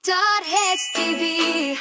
TV.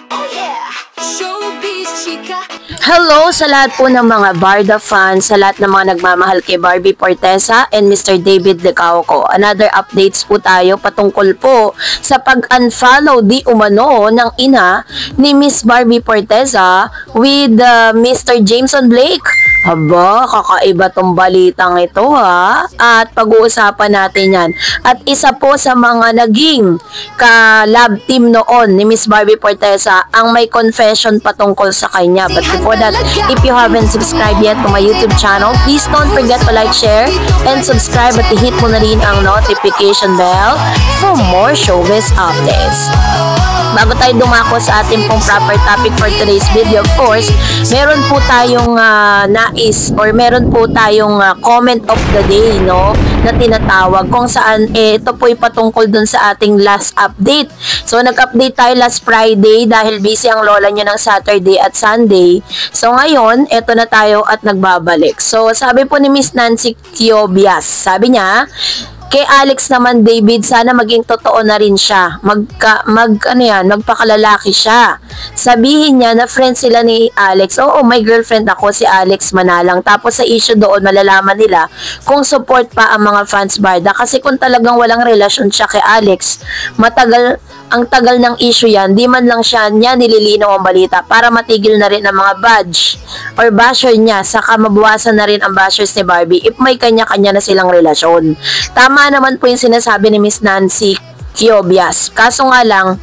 Oh yeah, Showbiz Chika. Hello sa lahat po ng mga Barda fans, sa lahat ng mga nagmamahal kay Barbie Forteza and Mr. David Licauco. Another updates po tayo patungkol po sa pag-unfollow di umano ng ina ni Miss Barbie Forteza with Mr. Jameson Blake. Aba, kakaiba tong balitang ito ha. At pag-uusapan natin yan. At isa po sa mga naging ka-love team noon ni Miss Barbie Forteza ang may confession patungkol sa kanya. But before that, if you haven't subscribed yet to my YouTube channel, please don't forget to like, share, and subscribe at i-hit mo na rin ang notification bell for more showbiz updates. Bago tayo dumako sa ating pong proper topic for today's video, of course, meron po tayong nais or meron po tayong comment of the day, no, na tinatawag kung saan ito po ay patungkol dun sa ating last update. So nag-update tayo last Friday dahil busy ang lola niya ng Saturday at Sunday. So ngayon, eto na tayo at nagbabalik. So sabi po ni Miss Nancy Kiobias, sabi niya, kay Alex naman David, sana maging totoo na rin siya. Magpakalalaki siya. Sabihin niya na friend sila ni Alex. Oo, may girlfriend ako, si Alex Manalang. Tapos sa issue doon, malalaman nila kung support pa ang mga fans Barda. Kasi kung talagang walang relasyon siya kay Alex, ang tagal ng issue yan, di man lang siya niya nililinaw ang balita para matigil na rin ang mga badge or basher niya, saka mabawasan na rin ang bashers ni Barbie if may kanya-kanya na silang relasyon. Tama naman po yung sinasabi ni Miss Nancy Kiobias. Kaso nga lang,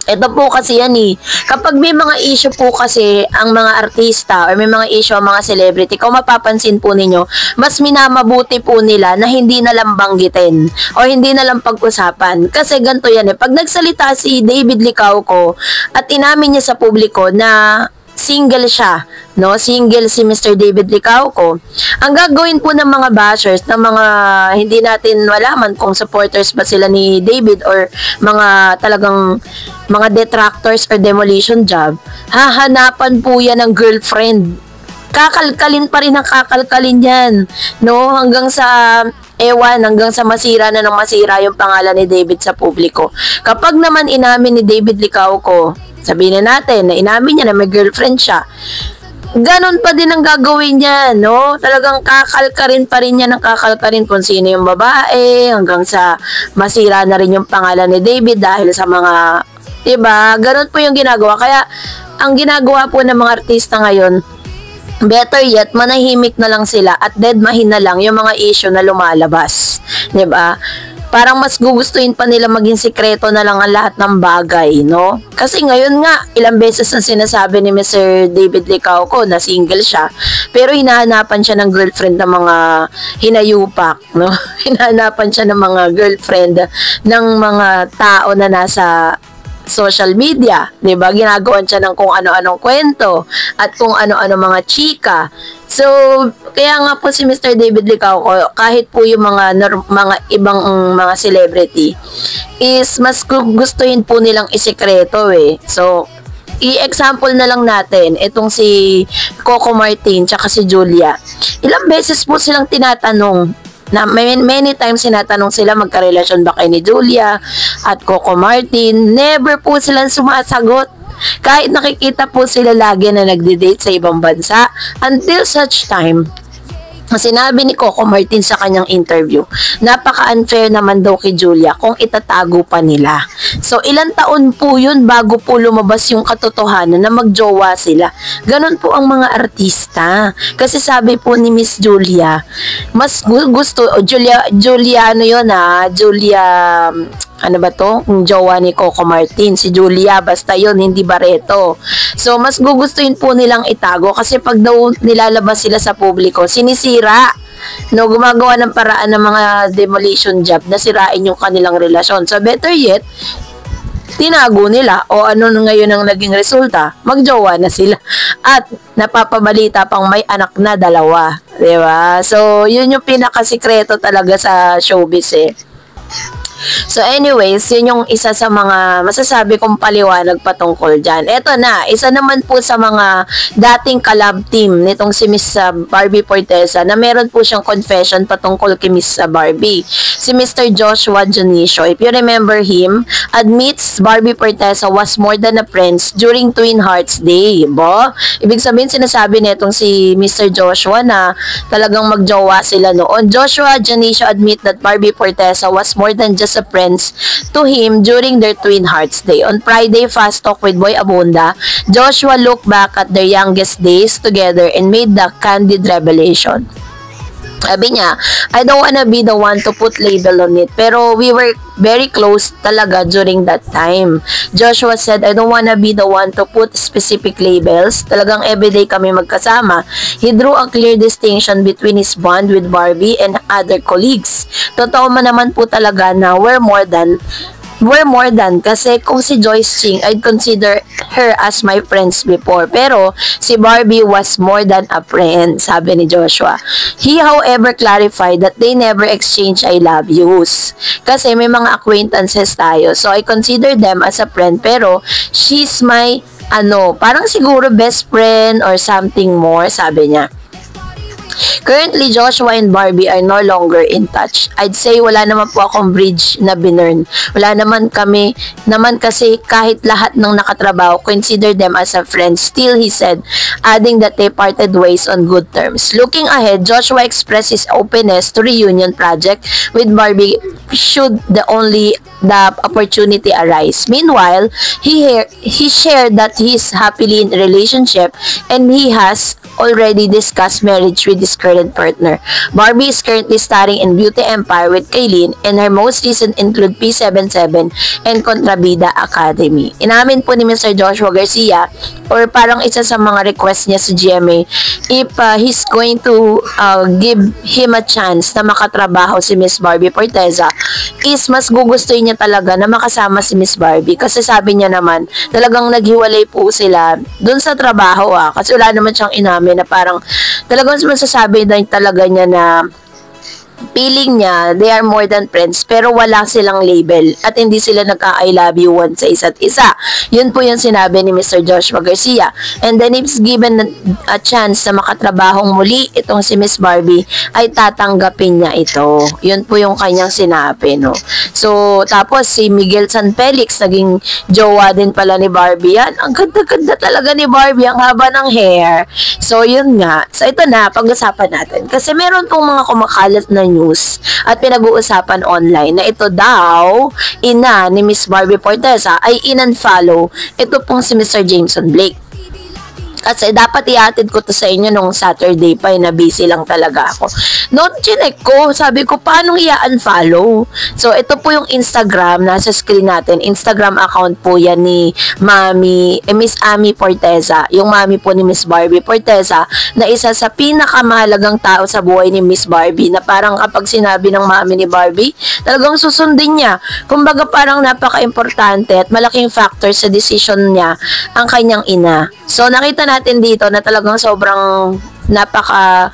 ito po kasi yan kapag may mga issue po kasi ang mga artista or may mga issue ang mga celebrity, kung mapapansin po ninyo, mas minamabuti po nila na hindi na lang banggitin o hindi na lang pag-usapan. Kasi ganito yan pag nagsalita si David Licauco at inamin niya sa publiko na single siya, no? Single si Mr. David Licauco. Ang gagawin po ng mga bashers, ng mga hindi natin malaman kung supporters ba sila ni David or mga talagang mga detractors or demolition job, hahanapan po yan ng girlfriend. Kakalkalin pa rin ang kakalkalin yan, no? Hanggang sa hanggang sa masira na ng masira yung pangalan ni David sa publiko. Kapag naman inamin ni David Licauco, sabihin na natin na inamin niya na may girlfriend siya, ganon pa din ang gagawin niya, no? Talagang kakalkarin pa rin niya ng kakalkarin kung sino yung babae, hanggang sa masira na rin yung pangalan ni David dahil sa mga, diba? Ganon po yung ginagawa. Kaya, ang ginagawa po ng mga artista ngayon, better yet, manahimik na lang sila at deadmahin na lang yung mga issue na lumalabas. Diba? Parang mas gugustuhin pa nila maging sikreto na lang ang lahat ng bagay, no? Kasi ngayon nga, ilang beses na sinasabi ni Mr. David Licauco na single siya, pero hinahanapan siya ng girlfriend ng mga hinayupak, no? Hinahanapan siya ng mga girlfriend ng mga tao na nasa social media, 'di ba? Ginagawan siya ng kung ano-anong kwento at kung ano-ano mga chika. So, kaya nga po si Mr. David Licauco, kahit po yung mga ibang mga celebrity, is mas gustuhin po nilang isikreto So, i-example na lang natin itong si Coco Martin tsaka si Julia. Ilang beses po silang tinatanong na many times sinatanong sila magkarelasyon ba kayo ni Julia at Coco Martin. Never po silang sumasagot. Kahit nakikita po sila lagi na nagde-date sa ibang bansa until such time sinabi ni Coco Martin sa kanyang interview, napaka-unfair naman daw kay Julia kung itatago pa nila. So, ilang taon po yun bago po lumabas yung katotohanan na magjowa sila. Ganon po ang mga artista. Kasi sabi po ni Miss Julia, mas gusto, Julia ano yun Julia, ano ba to? Yung jowa ni Coco Martin, si Julia, basta yun, hindi Barreto. So, mas gugustuhin po nilang itago kasi pag daw nilalabas sila sa publiko, sinisira, no, gumagawa ng paraan ng mga demolition job na sirain yung kanilang relasyon. So, better yet, tinago nila o ano ngayon ang naging resulta, magjowa na sila. At napapabalita pang may anak na 2. Diba? So, yun yung pinakasikreto talaga sa showbiz So anyways, yun yung isa sa mga masasabi kong paliwanag patungkol dyan. Eto na, isa naman po sa mga dating collab team nitong si Miss Barbie Forteza na meron po siyang confession patungkol kay Miss Barbie. Si Mr. Joshua Junicio, if you remember him, admits Barbie Forteza was more than a friends during Twin Hearts Day. Bo? Ibig sabihin, sinasabi nitong si Mr. Joshua na talagang magjowa sila noon. Joshua Junicio admit that Barbie Forteza was more than just a friends to him during their Twin Hearts Day. On Friday, Fast Talk with Boy Abunda, Joshua looked back at their youngest days together and made the candid revelation. Sabi niya, I don't wanna be the one to put label on it, pero we were very close talaga during that time. Joshua said, I don't wanna be the one to put specific labels. Talagang everyday kami magkasama. He drew a clear distinction between his bond with Barbie and other colleagues. Totoo man naman po talaga na we're more than kasi kung si Joyce Ching, I'd consider her as my friends before, pero si Barbie was more than a friend, sabi ni Joshua. He however clarified that they never exchange I love yous kasi may mga acquaintances tayo, so I consider them as a friend, pero she's my parang siguro best friend or something more, sabi niya. Currently, Joshua and Barbie are no longer in touch. I'd say wala naman po akong bridge na binurn. Wala naman kasi kahit lahat ng nakatrabaho, consider them as a friend. Still, he said, adding that they parted ways on good terms. Looking ahead, Joshua expressed his openness to reunion project with Barbie should the opportunity arise. Meanwhile, he shared that he is happily in a relationship and he has already discussed marriage with his current partner. Barbie is currently starring in Beauty Empire with Kaylin, and her most recent include P77 and Contrabida Academy. Inamin po ni Mr. Joshua Garcia, or parang isa sa mga request niya sa GMA, if he's going to give him a chance na makatrabaho si Miss Barbie Forteza, is mas gugustuhin niya talaga na makasama si Miss Barbie, kasi sabi niya naman talagang naghiwalay po sila dun sa trabaho kasi wala naman siyang inamin na parang talagang masasabi na talaga niya na feeling niya, they are more than friends, pero wala silang label at hindi sila nagka-I love you one sa isa't isa. Yun po yung sinabi ni Mr. Joshua Garcia. And then if given a chance na makatrabahong muli itong si Miss Barbie, ay tatanggapin niya ito. Yun po yung kanyang sinabi, no? So, tapos si Miguel San Felix, naging jowa din pala ni Barbie yan. Ang ganda-ganda talaga ni Barbie, ang haba ng hair. So, yun nga. So, ito na, pag-usapan natin. Kasi meron pong mga kumakalat na news at pinag-uusapan online na ito daw, ina ni Miss Barbie Forteza ay in-unfollow ito pong si Mr. Jameson Blake. Kasi dapat iatid ko to sa inyo nung Saturday pa, na busy lang talaga ako. Noon, chinek ko, sabi ko, paano i-unfollow? So, ito po yung Instagram, nasa screen natin. Instagram account po yan ni Miss Ami Forteza. Yung mami po ni Miss Barbie Forteza, na isa sa pinakamahalagang tao sa buhay ni Miss Barbie, na parang kapag sinabi ng mami ni Barbie, talagang susundin niya. Kumbaga parang napaka-importante at malaking factor sa decision niya ang kanyang ina. So, nakita natin dito na talagang sobrang napaka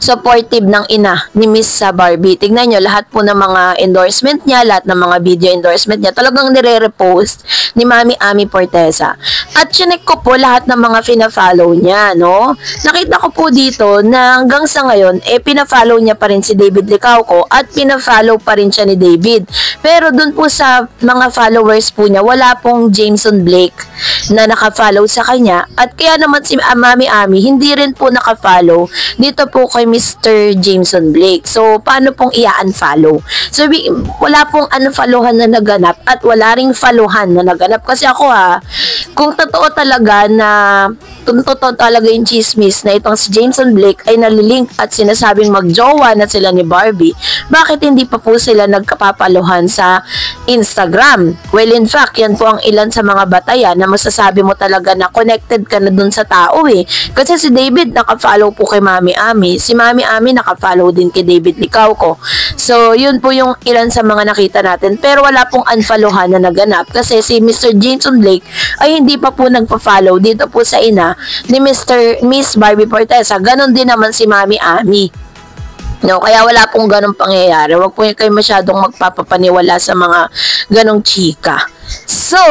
supportive ng ina ni Miss Barbie. Tignan nyo, lahat po ng mga endorsement niya, lahat ng mga video endorsement niya, talagang nire-repost ni Mami Ami Forteza. At chinek ko po lahat ng mga fina-follow niya, no? Nakita ko po dito na hanggang sa ngayon, pina-follow niya pa rin si David Licauco at pina-follow pa rin siya ni David. Pero dun po sa mga followers po niya, wala pong Jameson Blake na naka-follow sa kanya. At kaya naman si Mami Ami, hindi rin po naka-follow dito po kay Mr. Jameson Blake. So, paano pong i-unfollow? So, wala pong unfollowan na naganap at wala ring followhan na naganap. Kasi ako kung totoo talaga na totoo talaga yung chismis na itong si Jameson Blake ay nalilink at sinasabing magjowa na sila ni Barbie, bakit hindi pa po sila nagkapapaluhan sa Instagram? Well, in fact, yan po ang ilan sa mga batayan na masasabi mo talaga na connected ka na dun sa tao Kasi si David nakafollow po kay Mami Ami, si Mami Ami nakafollow din kay David Licauco. So, yun po yung ilan sa mga nakita natin. Pero wala pong unfollowhan na naganap kasi si Mr. Jameson Blake ay hindi pa po nagpa-follow dito po sa ina ni Miss Barbie Forteza. Ganon din naman si Mami Ami. No, kaya wala pong ganong pangyayari. Huwag po kayo masyadong magpapapaniwala sa mga ganong chika. So,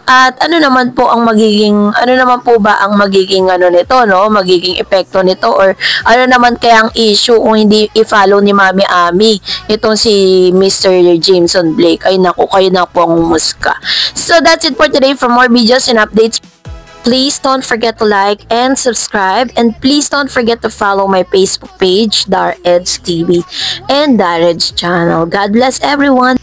at ano naman po ang magiging, ano naman po ba ang magiging ano nito, no? Magiging epekto nito or ano naman kaya ang issue kung hindi i-follow ni Mami Ami itong si Mr. Jameson Blake. Ay naku, kayo na po ang muska. So, that's it for today. For more videos and updates, please don't forget to like and subscribe, and please don't forget to follow my Facebook page, Dar Eds TV and Dar Eds channel. God bless everyone.